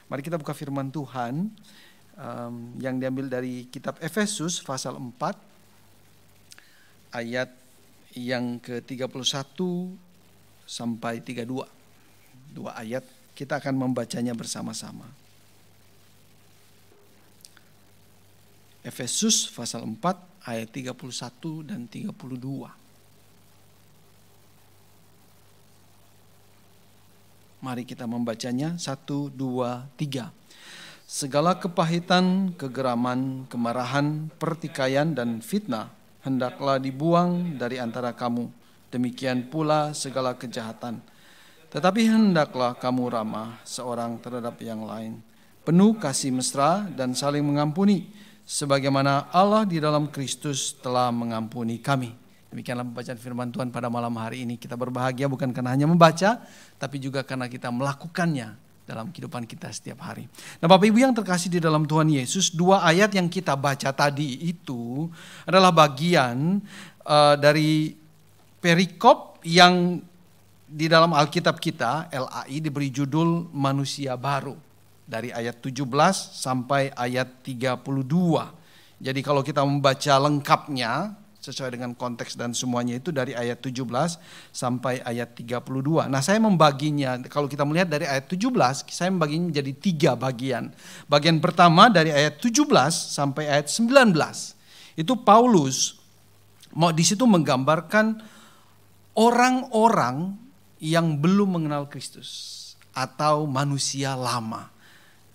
Mari kita buka firman Tuhan yang diambil dari kitab Efesus pasal 4 ayat yang ke-31 sampai 32. Dua ayat kita akan membacanya bersama-sama. Efesus pasal 4 ayat 31 dan 32. Mari kita membacanya. 1, 2, 3. Segala kepahitan, kegeraman, kemarahan, pertikaian, dan fitnah hendaklah dibuang dari antara kamu. Demikian pula segala kejahatan. Tetapi hendaklah kamu ramah seorang terhadap yang lain, penuh kasih mesra dan saling mengampuni, sebagaimana Allah di dalam Kristus telah mengampuni kami. Demikianlah pembacaan firman Tuhan pada malam hari ini. Kita berbahagia bukan karena hanya membaca, tapi juga karena kita melakukannya dalam kehidupan kita setiap hari. Nah, Bapak Ibu yang terkasih di dalam Tuhan Yesus, dua ayat yang kita baca tadi itu adalah bagian dari perikop yang di dalam Alkitab kita, LAI, diberi judul Manusia Baru. Dari ayat 17 sampai ayat 32. Jadi kalau kita membaca lengkapnya, sesuai dengan konteks dan semuanya itu dari ayat 17 sampai ayat 32. Nah, saya membaginya, kalau kita melihat dari ayat 17, saya membaginya menjadi 3 bagian. Bagian pertama dari ayat 17 sampai ayat 19. Itu Paulus mau di situ menggambarkan orang-orang yang belum mengenal Kristus atau manusia lama.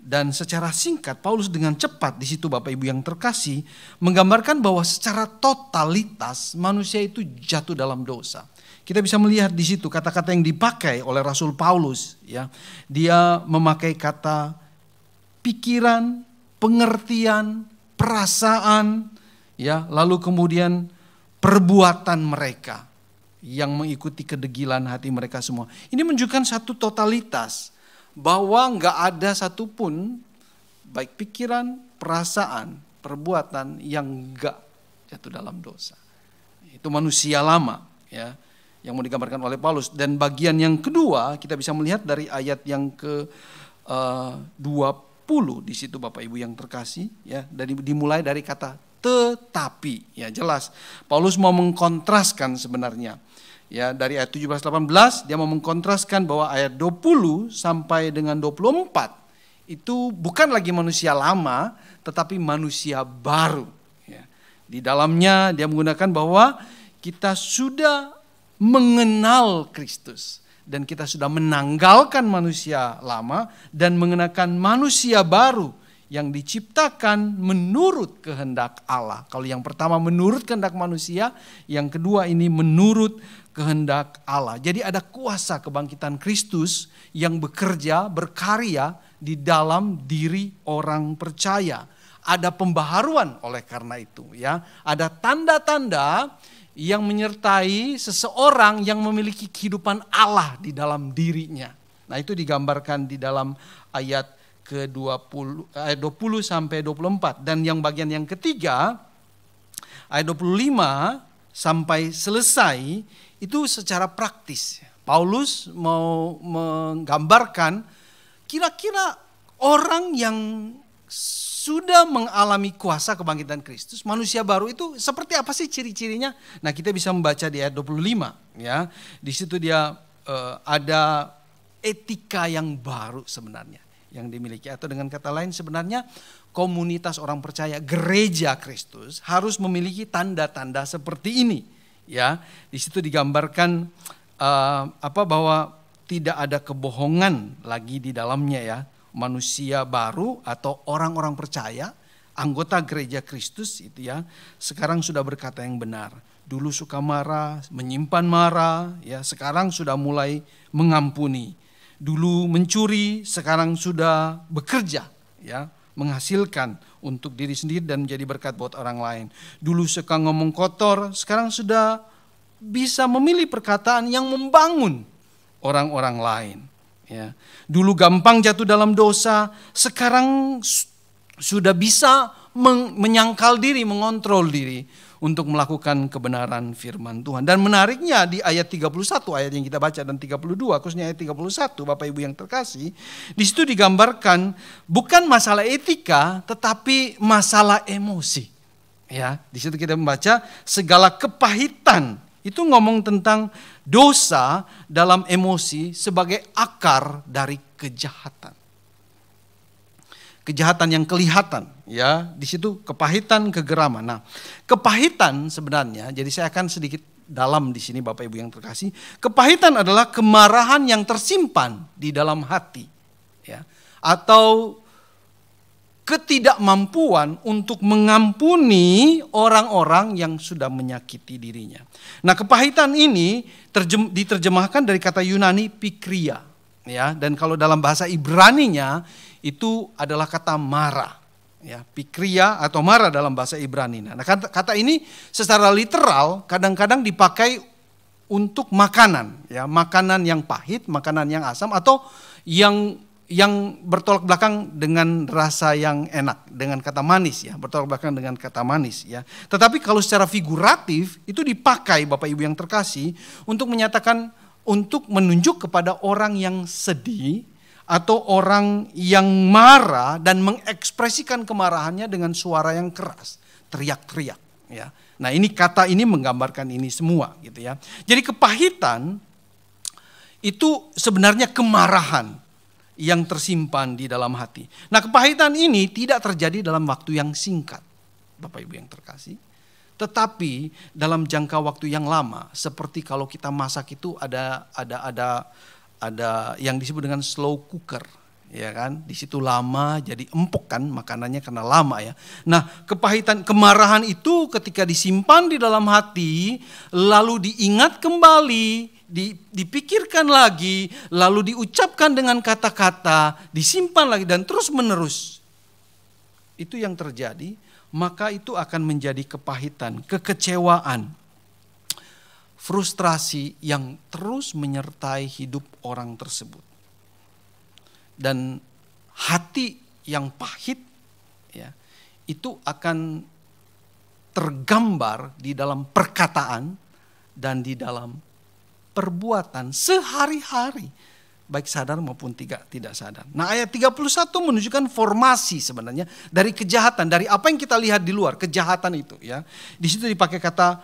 Dan secara singkat Paulus dengan cepat di situ Bapak Ibu yang terkasih menggambarkan bahwa secara totalitas manusia itu jatuh dalam dosa. Kita bisa melihat di situ kata-kata yang dipakai oleh Rasul Paulus, ya. Dia memakai kata pikiran, pengertian, perasaan, ya, lalu kemudian perbuatan mereka yang mengikuti kedegilan hati mereka semua. Ini menunjukkan satu totalitas bahwa enggak ada satupun baik pikiran, perasaan, perbuatan yang enggak jatuh dalam dosa. Itu manusia lama, ya, yang mau digambarkan oleh Paulus. Dan bagian yang kedua kita bisa melihat dari ayat yang ke 20 di situ Bapak Ibu yang terkasih, ya, dimulai dari kata tetapi, ya, jelas Paulus mau mengkontraskan sebenarnya. Ya, dari ayat 17-18 dia mau mengkontraskan bahwa ayat 20 sampai dengan 24 itu bukan lagi manusia lama tetapi manusia baru. Ya. Di dalamnya dia menggunakan bahwa kita sudah mengenal Kristus dan kita sudah menanggalkan manusia lama dan mengenakan manusia baru yang diciptakan menurut kehendak Allah. Kalau yang pertama menurut kehendak manusia, yang kedua ini menurut kehendak Allah. Jadi ada kuasa kebangkitan Kristus yang bekerja, berkarya di dalam diri orang percaya. Ada pembaharuan oleh karena itu, ya. Ada tanda-tanda yang menyertai seseorang yang memiliki kehidupan Allah di dalam dirinya. Nah, itu digambarkan di dalam ayat ke-20 ayat 20 sampai 24, dan yang bagian yang ketiga ayat 25 sampai selesai itu secara praktis. Paulus mau menggambarkan kira-kira orang yang sudah mengalami kuasa kebangkitan Kristus, manusia baru itu seperti apa sih ciri-cirinya? Nah, kita bisa membaca di ayat 25, ya. Di situ dia ada etika yang baru sebenarnya yang dimiliki, atau dengan kata lain sebenarnya komunitas orang percaya gereja Kristus harus memiliki tanda-tanda seperti ini, ya. Di situ digambarkan bahwa tidak ada kebohongan lagi di dalamnya, ya. Manusia baru atau orang-orang percaya, anggota gereja Kristus itu, ya, sekarang sudah berkata yang benar. Dulu suka marah, menyimpan marah, ya, sekarang sudah mulai mengampuni. Dulu mencuri, sekarang sudah bekerja, ya, menghasilkan untuk diri sendiri dan menjadi berkat buat orang lain. Dulu suka ngomong kotor, sekarang sudah bisa memilih perkataan yang membangun orang-orang lain, ya. Dulu gampang jatuh dalam dosa, sekarang sudah bisa menyangkal diri, mengontrol diri untuk melakukan kebenaran firman Tuhan. Dan menariknya di ayat 31, ayat yang kita baca, dan 32, khususnya ayat 31, Bapak Ibu yang terkasih, di situ digambarkan bukan masalah etika tetapi masalah emosi. Ya, di situ kita membaca segala kepahitan. Itu ngomong tentang dosa dalam emosi sebagai akar dari kejahatan. Kejahatan yang kelihatan, ya, di situ kepahitan, kegeraman. Nah, kepahitan sebenarnya, jadi saya akan sedikit dalam di sini Bapak Ibu yang terkasih. Kepahitan adalah kemarahan yang tersimpan di dalam hati, ya, atau ketidakmampuan untuk mengampuni orang-orang yang sudah menyakiti dirinya. Nah, kepahitan ini diterjemahkan dari kata Yunani pikria, ya, dan kalau dalam bahasa Ibraninya itu adalah kata mara, ya, pikria atau mara dalam bahasa Ibrani. Nah, kata ini secara literal kadang-kadang dipakai untuk makanan, ya, makanan yang pahit, makanan yang asam, atau yang bertolak belakang dengan rasa yang enak, dengan kata manis, ya, bertolak belakang dengan kata manis, ya. Tetapi kalau secara figuratif itu dipakai Bapak Ibu yang terkasih untuk menyatakan, untuk menunjuk kepada orang yang sedih atau orang yang marah dan mengekspresikan kemarahannya dengan suara yang keras, teriak-teriak, ya. Nah, ini kata ini menggambarkan ini semua, gitu ya. Jadi kepahitan itu sebenarnya kemarahan yang tersimpan di dalam hati. Nah, kepahitan ini tidak terjadi dalam waktu yang singkat, Bapak Ibu yang terkasih, tetapi dalam jangka waktu yang lama. Seperti kalau kita masak itu ada yang disebut dengan slow cooker, ya kan? Di situ lama jadi empuk kan makanannya karena lama, ya. Nah, kepahitan, kemarahan itu ketika disimpan di dalam hati, lalu diingat kembali, dipikirkan lagi, lalu diucapkan dengan kata-kata, disimpan lagi dan terus menerus. Itu yang terjadi, maka itu akan menjadi kepahitan, kekecewaan, frustrasi yang terus menyertai hidup orang tersebut. Dan hati yang pahit, ya, itu akan tergambar di dalam perkataan dan di dalam perbuatan sehari-hari, baik sadar maupun tidak sadar. Nah, ayat 31 menunjukkan formasi sebenarnya dari kejahatan, dari apa yang kita lihat di luar, kejahatan itu, ya. Di situ dipakai kata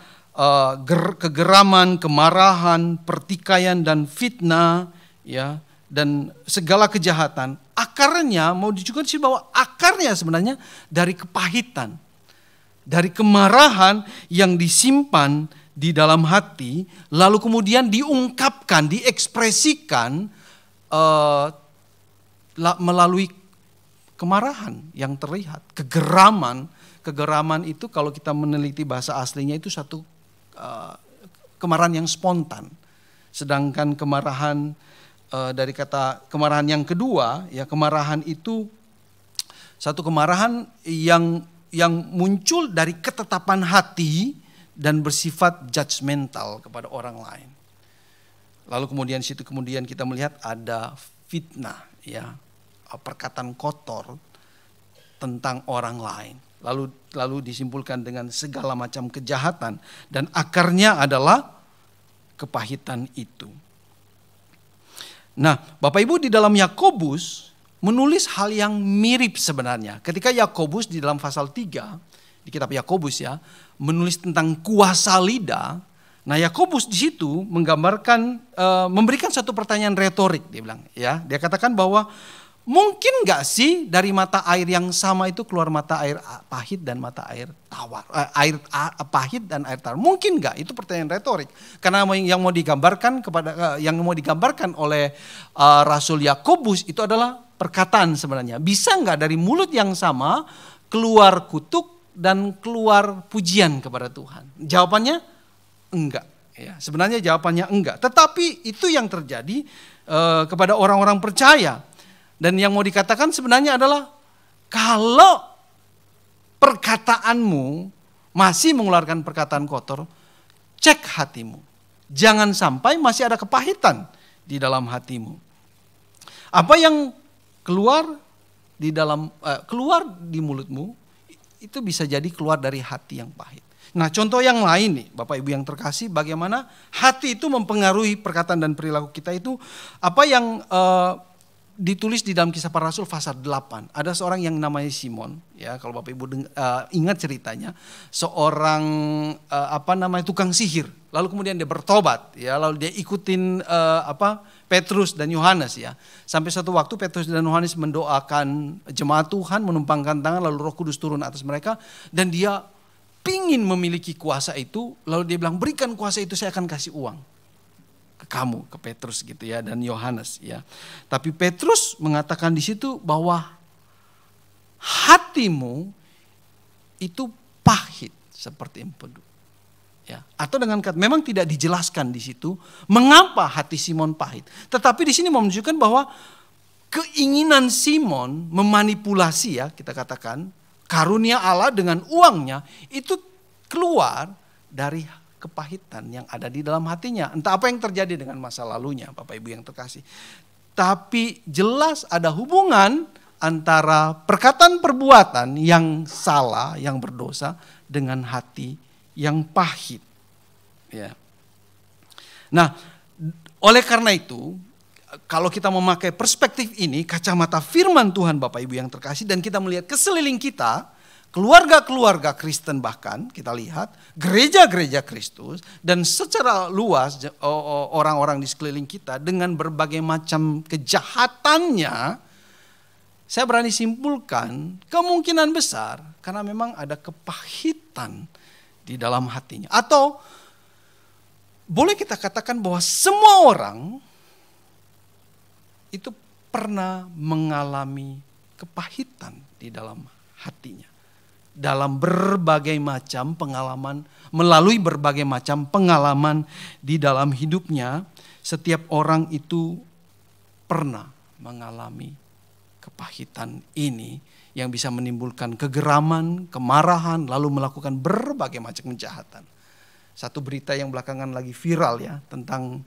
kegeraman, kemarahan, pertikaian dan fitnah, ya, dan segala kejahatan. Akarnya mau ditunjukkan sih bahwa akarnya sebenarnya dari kepahitan, dari kemarahan yang disimpan di dalam hati, lalu kemudian diungkapkan, diekspresikan melalui kemarahan yang terlihat. Kegeraman itu kalau kita meneliti bahasa aslinya itu satu kemarahan yang spontan. Sedangkan kemarahan dari kata kemarahan yang kedua, ya, kemarahan itu satu kemarahan yang muncul dari ketetapan hati dan bersifat judgmental kepada orang lain. Lalu kemudian kita melihat ada fitnah, ya, perkataan kotor tentang orang lain. Lalu disimpulkan dengan segala macam kejahatan dan akarnya adalah kepahitan itu. Nah, Bapak Ibu di dalam Yakobus menulis hal yang mirip sebenarnya. Ketika Yakobus di dalam pasal 3 di kitab Yakobus, ya, menulis tentang kuasa lidah. Nah, Yakobus di situ menggambarkan, memberikan satu pertanyaan retorik, dia bilang, ya, dia katakan bahwa mungkin nggak sih dari mata air yang sama itu keluar mata air pahit dan mata air tawar, air pahit dan air tawar, mungkin nggak? Itu pertanyaan retorik, karena yang mau digambarkan oleh Rasul Yakobus itu adalah perkataan sebenarnya. Bisa nggak dari mulut yang sama keluar kutuk dan keluar pujian kepada Tuhan? Jawabannya enggak, ya. Sebenarnya jawabannya enggak. Tetapi itu yang terjadi kepada orang-orang percaya. Dan yang mau dikatakan sebenarnya adalah kalau perkataanmu masih mengeluarkan perkataan kotor, cek hatimu. Jangan sampai masih ada kepahitan di dalam hatimu. Apa yang keluar di mulutmu itu bisa jadi keluar dari hati yang pahit. Nah, contoh yang lain nih, Bapak Ibu yang terkasih, bagaimana hati itu mempengaruhi perkataan dan perilaku kita itu, apa yang ditulis di dalam Kisah Para Rasul pasal 8. Ada seorang yang namanya Simon, ya, kalau Bapak Ibu ingat ceritanya, seorang tukang sihir. Lalu kemudian dia bertobat, ya, lalu dia ikutin Petrus dan Yohanes, ya. Sampai satu waktu Petrus dan Yohanes mendoakan jemaat Tuhan, menumpangkan tangan, lalu Roh Kudus turun atas mereka, dan dia pingin memiliki kuasa itu. Lalu dia bilang, berikan kuasa itu, saya akan kasih uang ke kamu, ke Petrus gitu ya, dan Yohanes, ya. Tapi Petrus mengatakan di situ bahwa hatimu itu pahit seperti empedu. Ya, atau dengan kata, memang tidak dijelaskan di situ mengapa hati Simon pahit. Tetapi di sini menunjukkan bahwa keinginan Simon memanipulasi, ya, kita katakan karunia Allah dengan uangnya itu keluar dari kepahitan yang ada di dalam hatinya. Entah apa yang terjadi dengan masa lalunya, Bapak Ibu yang terkasih. Tapi jelas ada hubungan antara perkataan perbuatan yang salah, yang berdosa, dengan hati yang pahit. Ya. Nah, oleh karena itu, kalau kita memakai perspektif ini, kacamata firman Tuhan, Bapak Ibu yang terkasih, dan kita melihat ke sekeliling kita, keluarga-keluarga Kristen, bahkan kita lihat gereja-gereja Kristus, dan secara luas orang-orang di sekeliling kita dengan berbagai macam kejahatannya, saya berani simpulkan kemungkinan besar karena memang ada kepahitan di dalam hatinya. Atau boleh kita katakan bahwa semua orang itu pernah mengalami kepahitan di dalam hatinya. Dalam berbagai macam pengalaman, melalui berbagai macam pengalaman di dalam hidupnya, setiap orang itu pernah mengalami kepahitan ini yang bisa menimbulkan kegeraman, kemarahan, lalu melakukan berbagai macam kejahatan. Satu berita yang belakangan lagi viral, ya, tentang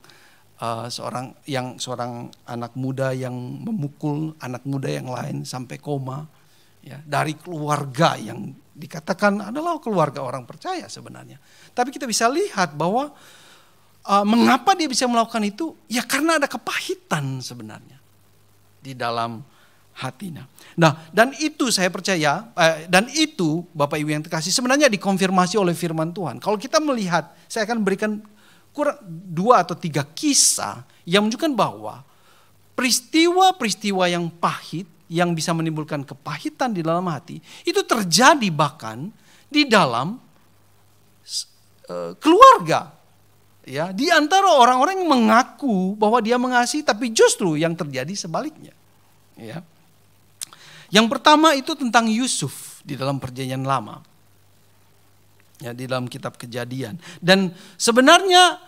seorang anak muda yang memukul anak muda yang lain sampai koma, ya, dari keluarga yang dikatakan adalah keluarga orang percaya sebenarnya. Tapi kita bisa lihat bahwa mengapa dia bisa melakukan itu? Ya karena ada kepahitan sebenarnya di dalam hatinya. Nah, dan itu saya percaya, dan itu Bapak Ibu yang terkasih sebenarnya dikonfirmasi oleh firman Tuhan. Kalau kita melihat, saya akan berikan kurang 2 atau 3 kisah yang menunjukkan bahwa peristiwa-peristiwa yang pahit, yang bisa menimbulkan kepahitan di dalam hati, itu terjadi bahkan di dalam keluarga. Ya, di antara orang-orang yang mengaku bahwa dia mengasihi, tapi justru yang terjadi sebaliknya. Ya. Yang pertama itu tentang Yusuf di dalam Perjanjian Lama. Ya, di dalam kitab Kejadian. Dan sebenarnya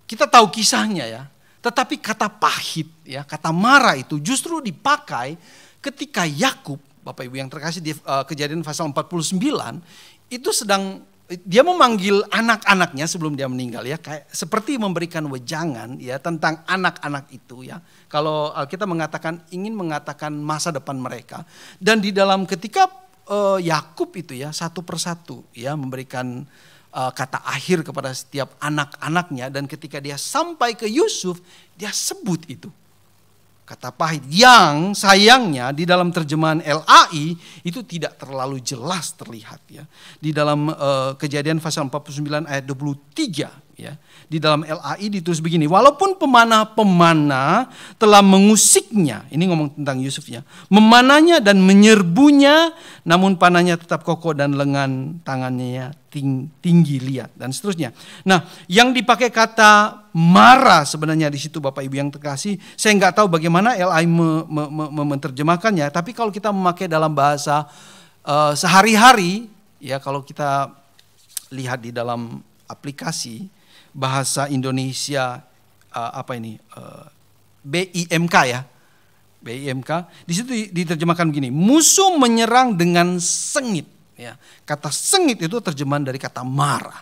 kita tahu kisahnya, ya. Tetapi kata pahit, ya, kata marah itu justru dipakai ketika Yakub, Bapak Ibu yang terkasih, di Kejadian pasal 49, itu dia memanggil anak-anaknya sebelum dia meninggal, ya, kayak seperti memberikan wejangan, ya, tentang anak-anak itu, ya. Kalau kita ingin mengatakan masa depan mereka, dan di dalam ketika Yakub itu, ya, satu persatu, ya, memberikan kata akhir kepada setiap anak-anaknya, dan ketika dia sampai ke Yusuf, dia sebut itu kata pahit, yang sayangnya di dalam terjemahan LAI itu tidak terlalu jelas terlihat, ya. Di dalam Kejadian pasal 49 ayat 23, ya. Di dalam LAI ditulis begini, walaupun pemanah-pemanah telah mengusiknya, ini ngomong tentang Yusuf, ya, memanahnya dan menyerbunya, namun panahnya tetap kokoh dan lengan tangannya tinggi liat, dan seterusnya. Nah, yang dipakai kata marah sebenarnya di situ, Bapak Ibu yang terkasih, saya nggak tahu bagaimana LAI menerjemahkannya, tapi kalau kita memakai dalam bahasa sehari-hari, ya, kalau kita lihat di dalam aplikasi bahasa Indonesia BIMK, ya, BIMK, di situ diterjemahkan begini, musuh menyerang dengan sengit, ya. Kata sengit itu terjemahan dari kata marah.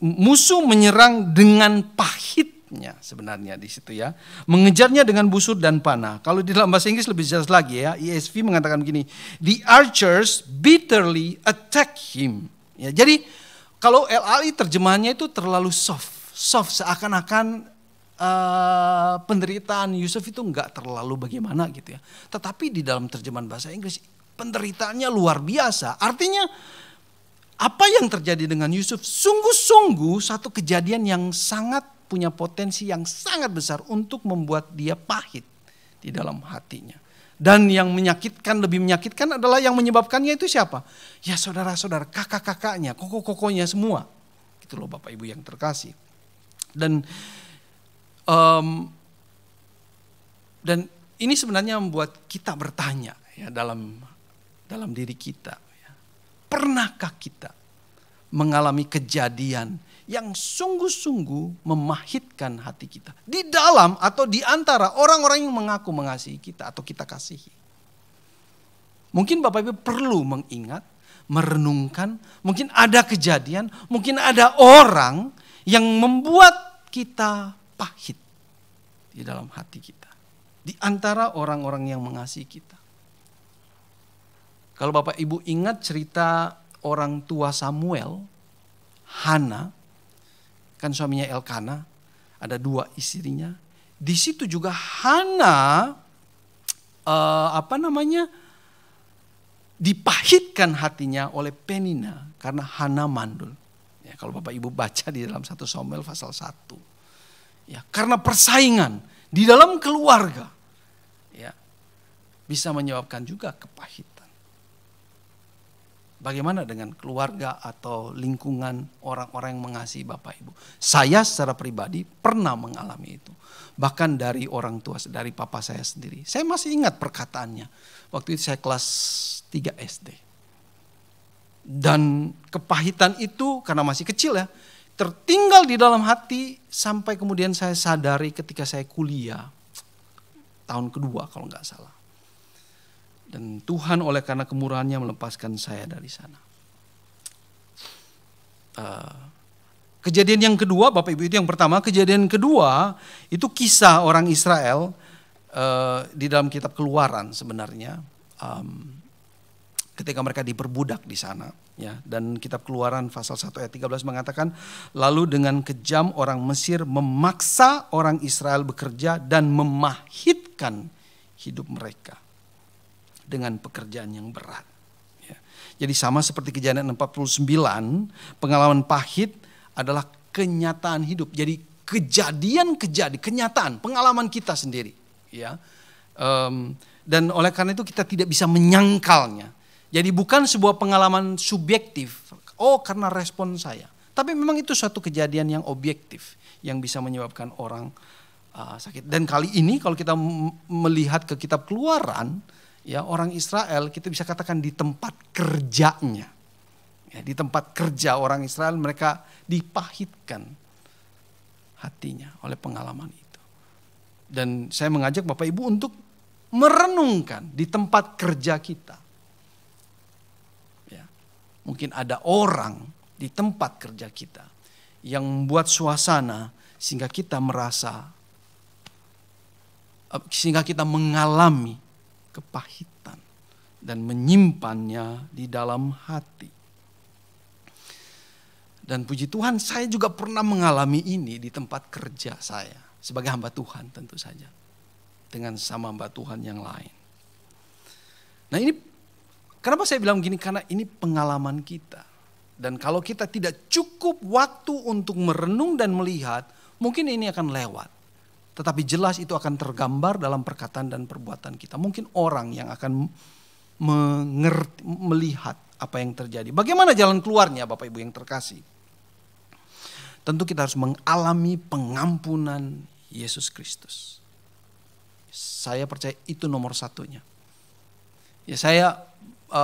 Musuh menyerang dengan pahit, pahitnya sebenarnya di situ ya. Mengejarnya dengan busur dan panah. Kalau di dalam bahasa Inggris lebih jelas lagi ya. ESV mengatakan begini, the archers bitterly attack him. Ya, jadi kalau LAI terjemahannya itu terlalu soft seakan-akan penderitaan Yusuf itu enggak terlalu bagaimana gitu ya. Tetapi di dalam terjemahan bahasa Inggris penderitaannya luar biasa. Artinya apa yang terjadi dengan Yusuf sungguh-sungguh satu kejadian yang sangat punya potensi yang sangat besar untuk membuat dia pahit di dalam hatinya. Dan yang menyakitkan, lebih menyakitkan adalah yang menyebabkannya itu siapa? Ya saudara-saudara, kakak-kakaknya, koko-kokonya semua. Gitu loh Bapak Ibu yang terkasih. Dan ini sebenarnya membuat kita bertanya ya dalam diri kita. Ya. Pernahkah kita mengalami kejadian yang sungguh-sungguh memahitkan hati kita? Di dalam atau di antara orang-orang yang mengaku mengasihi kita atau kita kasihi. Mungkin Bapak Ibu perlu mengingat, merenungkan, mungkin ada kejadian, mungkin ada orang yang membuat kita pahit di dalam hati kita. Di antara orang-orang yang mengasihi kita. Kalau Bapak Ibu ingat cerita orang tua Samuel, Hana, kan suaminya Elkana, ada 2 istrinya. Di situ juga Hana, dipahitkan hatinya oleh Penina karena Hana mandul. Ya, kalau Bapak Ibu baca di dalam 1 Samuel pasal 1. Ya, karena persaingan di dalam keluarga ya, bisa menyebabkan juga kepahitan. Bagaimana dengan keluarga atau lingkungan orang-orang yang mengasihi Bapak Ibu? Saya secara pribadi pernah mengalami itu. Bahkan dari orang tua, dari papa saya sendiri. Saya masih ingat perkataannya. Waktu itu saya kelas 3 SD. Dan kepahitan itu karena masih kecil ya, tertinggal di dalam hati sampai kemudian saya sadari ketika saya kuliah. Tahun kedua kalau nggak salah. Dan Tuhan oleh karena kemurahannya melepaskan saya dari sana. Kejadian yang kedua, Bapak Ibu, itu yang pertama. Kejadian kedua itu kisah orang Israel di dalam kitab Keluaran sebenarnya. Ketika mereka diperbudak di sana. Ya, dan kitab Keluaran pasal 1 ayat 13 mengatakan, lalu dengan kejam orang Mesir memaksa orang Israel bekerja dan memahitkan hidup mereka dengan pekerjaan yang berat. Ya. Jadi sama seperti kejadian 49, pengalaman pahit adalah kenyataan hidup. Jadi kenyataan, pengalaman kita sendiri. Ya. Dan oleh karena itu kita tidak bisa menyangkalnya. Jadi bukan sebuah pengalaman subjektif, karena respon saya. Tapi memang itu suatu kejadian yang objektif, yang bisa menyebabkan orang sakit. Dan kali ini kalau kita melihat ke kitab Keluaran, ya orang Israel kita bisa katakan di tempat kerjanya. Ya, di tempat kerja orang Israel mereka dipahitkan hatinya oleh pengalaman itu. Dan saya mengajak Bapak Ibu untuk merenungkan di tempat kerja kita. Mungkin ada orang di tempat kerja kita yang membuat suasana sehingga kita mengalami kepahitan dan menyimpannya di dalam hati. Dan puji Tuhan saya juga pernah mengalami ini di tempat kerja saya sebagai hamba Tuhan tentu saja. Dengan sama hamba Tuhan yang lain. Nah ini kenapa saya bilang begini? Karena ini pengalaman kita. Dan kalau kita tidak cukup waktu untuk merenung dan melihat, mungkin ini akan lewat. Tetapi jelas itu akan tergambar dalam perkataan dan perbuatan kita. Mungkin orang yang akan melihat apa yang terjadi. Bagaimana jalan keluarnya Bapak Ibu yang terkasih? Tentu kita harus mengalami pengampunan Yesus Kristus. Saya percaya itu nomor satunya. Ya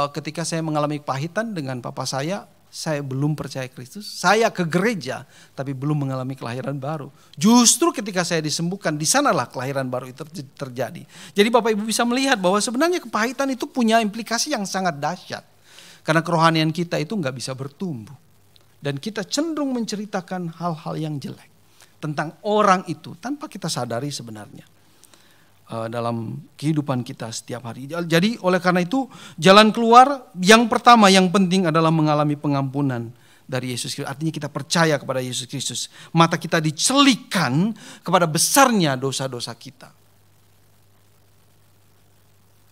ketika saya mengalami kepahitan dengan papa saya belum percaya Kristus. Saya ke gereja tapi belum mengalami kelahiran baru. Justru ketika saya disembuhkan, di sanalah kelahiran baru itu terjadi. Jadi Bapak Ibu bisa melihat bahwa sebenarnya kepahitan itu punya implikasi yang sangat dahsyat. Karena kerohanian kita itu nggak bisa bertumbuh. Dan kita cenderung menceritakan hal-hal yang jelek. tentang orang itu tanpa kita sadari sebenarnya dalam kehidupan kita setiap hari. Jadi oleh karena itu jalan keluar yang pertama yang penting adalah mengalami pengampunan dari Yesus Kristus. Artinya kita percaya kepada Yesus Kristus. Mata kita dicelikkan kepada besarnya dosa-dosa kita.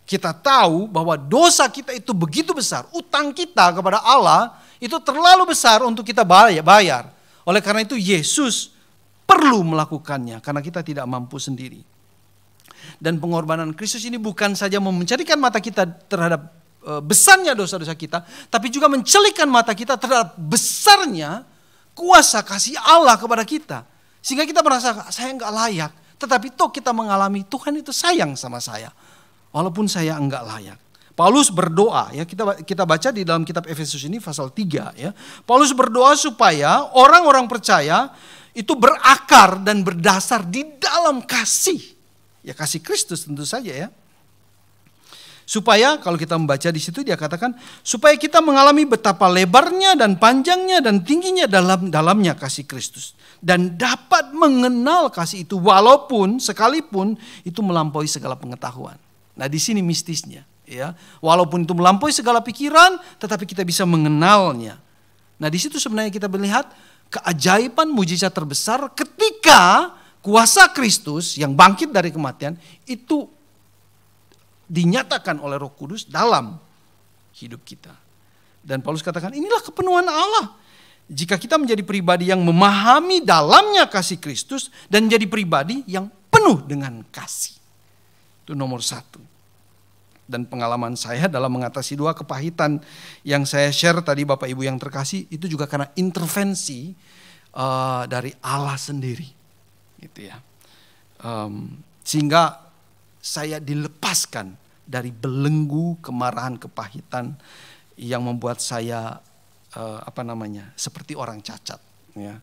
Kita tahu bahwa dosa kita itu begitu besar. Utang kita kepada Allah itu terlalu besar untuk kita bayar. Oleh karena itu Yesus perlu melakukannya karena kita tidak mampu sendiri. Dan pengorbanan Kristus ini bukan saja memenjadikan mata kita terhadap besarnya dosa-dosa kita, tapi juga mencelikkan mata kita terhadap besarnya kuasa kasih Allah kepada kita. Sehingga kita merasa saya enggak layak, tetapi toh kita mengalami Tuhan itu sayang sama saya. Walaupun saya enggak layak. Paulus berdoa, ya kita baca di dalam kitab Efesus ini pasal 3 ya. Paulus berdoa supaya orang-orang percaya itu berakar dan berdasar di dalam kasih. Ya kasih Kristus tentu saja ya. Supaya kalau kita membaca di situ dia katakan supaya kita mengalami betapa lebarnya dan panjangnya dan tingginya dalamnya kasih Kristus dan dapat mengenal kasih itu walaupun sekalipun itu melampaui segala pengetahuan. Nah, di sini mistisnya ya. Walaupun itu melampaui segala pikiran tetapi kita bisa mengenalnya. Nah, di situ sebenarnya kita melihat keajaiban mujizat terbesar ketika kuasa Kristus yang bangkit dari kematian itu dinyatakan oleh Roh Kudus dalam hidup kita. Dan Paulus katakan inilah kepenuhan Allah. Jika kita menjadi pribadi yang memahami dalamnya kasih Kristus dan menjadi pribadi yang penuh dengan kasih. Itu nomor 1. Dan pengalaman saya dalam mengatasi 2 kepahitan yang saya share tadi Bapak Ibu yang terkasih itu juga karena intervensi dari Allah sendiri. Gitu ya. Sehingga saya dilepaskan dari belenggu kemarahan kepahitan yang membuat saya seperti orang cacat ya.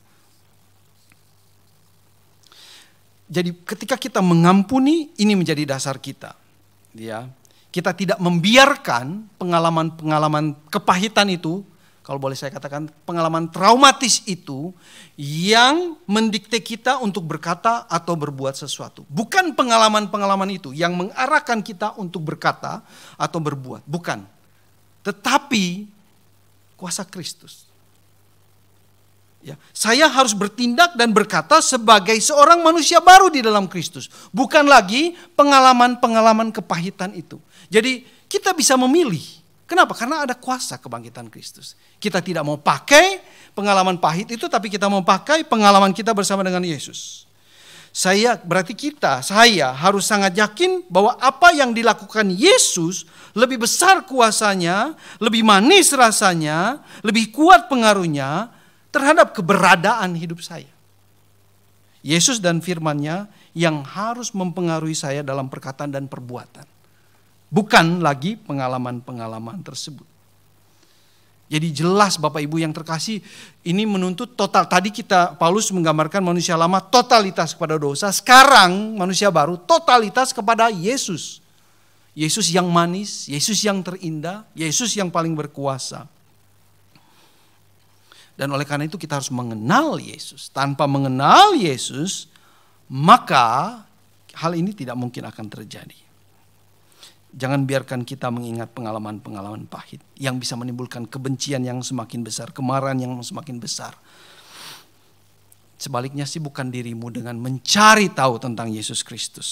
Jadi ketika kita mengampuni ini menjadi dasar kita ya. Kita tidak membiarkan pengalaman-pengalaman kepahitan itu, kalau boleh saya katakan pengalaman traumatis itu yang mendikte kita untuk berkata atau berbuat sesuatu. Bukan pengalaman-pengalaman itu yang mengarahkan kita untuk berkata atau berbuat. Bukan. Tetapi kuasa Kristus. Ya, saya harus bertindak dan berkata sebagai seorang manusia baru di dalam Kristus. Bukan lagi pengalaman-pengalaman kepahitan itu. Jadi kita bisa memilih. Kenapa? Karena ada kuasa kebangkitan Kristus. Kita tidak mau pakai pengalaman pahit itu, tapi kita mau pakai pengalaman kita bersama dengan Yesus. Saya harus sangat yakin bahwa apa yang dilakukan Yesus lebih besar kuasanya, lebih manis rasanya, lebih kuat pengaruhnya terhadap keberadaan hidup saya. Yesus dan firman-Nya yang harus mempengaruhi saya dalam perkataan dan perbuatan. Bukan lagi pengalaman-pengalaman tersebut. Jadi jelas Bapak Ibu yang terkasih, ini menuntut total. Tadi Paulus menggambarkan manusia lama totalitas kepada dosa. Sekarang manusia baru totalitas kepada Yesus. Yesus yang manis, Yesus yang terindah, Yesus yang paling berkuasa. Dan oleh karena itu kita harus mengenal Yesus. Tanpa mengenal Yesus, maka hal ini tidak mungkin akan terjadi. Jangan biarkan kita mengingat pengalaman-pengalaman pahit yang bisa menimbulkan kebencian yang semakin besar, kemarahan yang semakin besar. Sebaliknya sibukkan dirimu dengan mencari tahu tentang Yesus Kristus.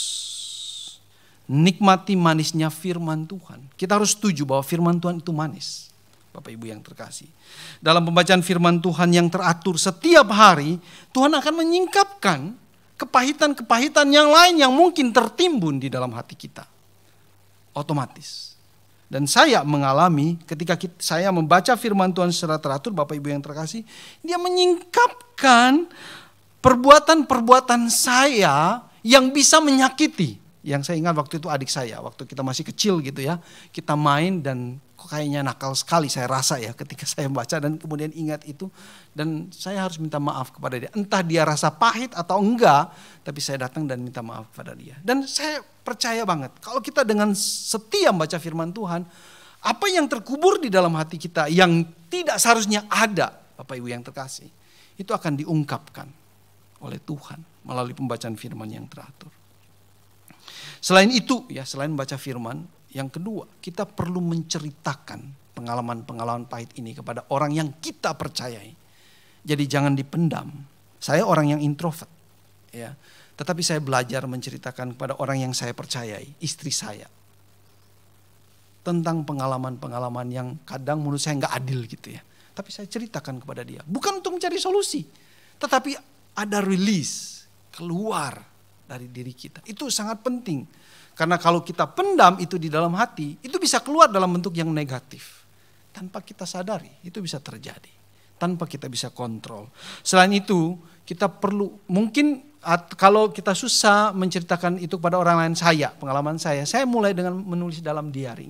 Nikmati manisnya firman Tuhan. Kita harus setuju bahwa firman Tuhan itu manis. Bapak Ibu yang terkasih. Dalam pembacaan firman Tuhan yang teratur setiap hari, Tuhan akan menyingkapkan kepahitan-kepahitan yang lain yang mungkin tertimbun di dalam hati kita. Otomatis. Dan saya mengalami ketika saya membaca firman Tuhan secara teratur, Bapak Ibu yang terkasih, dia menyingkapkan perbuatan-perbuatan saya yang bisa menyakiti. Yang saya ingat waktu itu adik saya, waktu kita masih kecil gitu ya, kita main dan kayaknya nakal sekali saya rasa ya ketika saya membaca dan kemudian ingat itu. Dan saya harus minta maaf kepada dia. Entah dia rasa pahit atau enggak, tapi saya datang dan minta maaf kepada dia. Dan saya percaya banget, kalau kita dengan setia membaca firman Tuhan, apa yang terkubur di dalam hati kita yang tidak seharusnya ada, Bapak Ibu yang terkasih, itu akan diungkapkan oleh Tuhan melalui pembacaan firman yang teratur. Selain itu ya, selain baca firman, yang kedua, kita perlu menceritakan pengalaman-pengalaman pahit ini kepada orang yang kita percayai. Jadi jangan dipendam. Saya orang yang introvert ya, tetapi saya belajar menceritakan kepada orang yang saya percayai, istri saya, tentang pengalaman-pengalaman yang kadang menurut saya nggak adil gitu ya. Tapi saya ceritakan kepada dia, bukan untuk mencari solusi, tetapi ada release, keluar dari diri kita. Itu sangat penting. Karena kalau kita pendam itu di dalam hati, itu bisa keluar dalam bentuk yang negatif. Tanpa kita sadari, itu bisa terjadi. Tanpa kita bisa kontrol. Selain itu, kita perlu, mungkin kalau kita susah menceritakan itu kepada orang lain, pengalaman saya mulai dengan menulis dalam diary.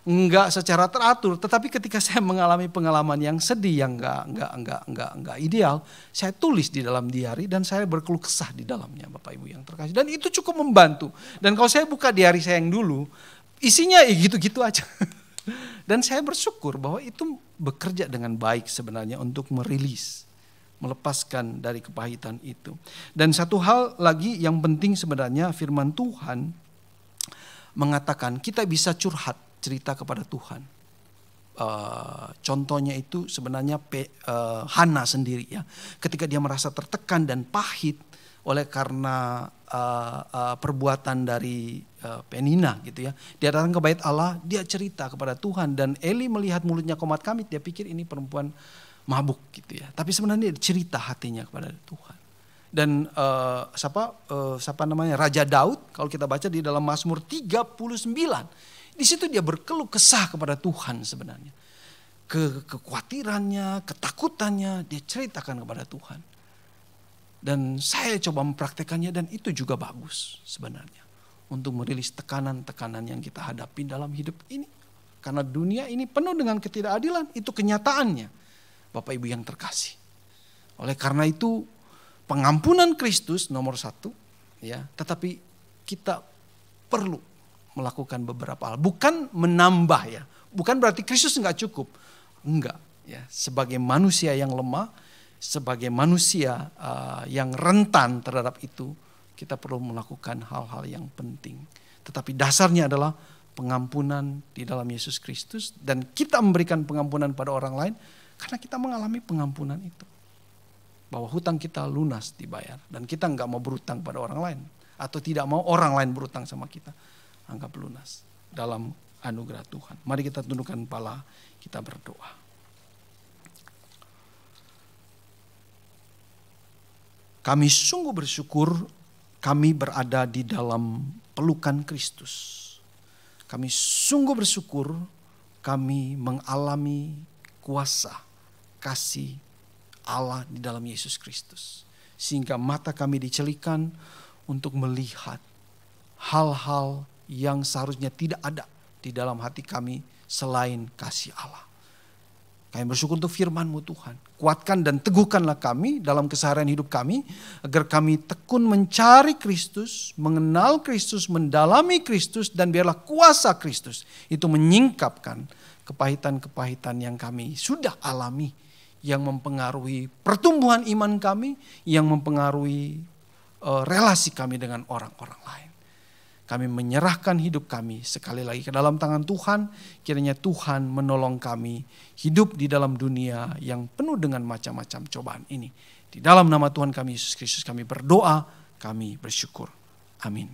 Enggak secara teratur, tetapi ketika saya mengalami pengalaman yang sedih, yang enggak ideal, saya tulis di dalam diary dan saya berkeluh kesah di dalamnya, Bapak Ibu yang terkasih. Dan itu cukup membantu. Dan kalau saya buka diary saya yang dulu, isinya gitu-gitu aja. Dan saya bersyukur bahwa itu bekerja dengan baik sebenarnya untuk merilis, melepaskan dari kepahitan itu. Dan satu hal lagi yang penting sebenarnya, firman Tuhan mengatakan kita bisa curhat, cerita kepada Tuhan. Contohnya itu sebenarnya Hana sendiri ya. Ketika dia merasa tertekan dan pahit oleh karena perbuatan dari Penina gitu ya. Dia datang ke bait Allah, dia cerita kepada Tuhan, dan Eli melihat mulutnya komat kamit, dia pikir ini perempuan mabuk gitu ya. Tapi sebenarnya dia cerita hatinya kepada Tuhan. Dan siapa namanya, Raja Daud, kalau kita baca di dalam Mazmur 39, di situ dia berkeluh kesah kepada Tuhan sebenarnya. Kekhawatirannya, ketakutannya, dia ceritakan kepada Tuhan. Dan saya coba mempraktekannya, dan itu juga bagus sebenarnya. Untuk merilis tekanan-tekanan yang kita hadapi dalam hidup ini. Karena dunia ini penuh dengan ketidakadilan, itu kenyataannya. Bapak Ibu yang terkasih. Oleh karena itu, pengampunan Kristus nomor 1, ya. Tetapi kita perlu melakukan beberapa hal, bukan menambah ya, bukan berarti Kristus nggak cukup, enggak ya. Sebagai manusia yang lemah, sebagai manusia yang rentan terhadap itu, kita perlu melakukan hal-hal yang penting. Tetapi dasarnya adalah pengampunan di dalam Yesus Kristus, dan kita memberikan pengampunan pada orang lain karena kita mengalami pengampunan itu, bahwa hutang kita lunas dibayar, dan kita nggak mau berutang pada orang lain, atau tidak mau orang lain berutang sama kita. Anggap lunas dalam anugerah Tuhan. Mari kita tundukkan kepala, kita berdoa. Kami sungguh bersyukur kami berada di dalam pelukan Kristus. Kami sungguh bersyukur kami mengalami kuasa kasih Allah di dalam Yesus Kristus. Sehingga mata kami dicelikan untuk melihat hal-hal yang seharusnya tidak ada di dalam hati kami selain kasih Allah. Kami bersyukur untuk firman-Mu Tuhan. Kuatkan dan teguhkanlah kami dalam keseharian hidup kami, agar kami tekun mencari Kristus, mengenal Kristus, mendalami Kristus, dan biarlah kuasa Kristus itu menyingkapkan kepahitan-kepahitan yang kami sudah alami, yang mempengaruhi pertumbuhan iman kami, yang mempengaruhi relasi kami dengan orang-orang lain. Kami menyerahkan hidup kami sekali lagi ke dalam tangan Tuhan. Kiranya Tuhan menolong kami hidup di dalam dunia yang penuh dengan macam-macam cobaan ini. Di dalam nama Tuhan kami Yesus Kristus kami berdoa, kami bersyukur. Amin.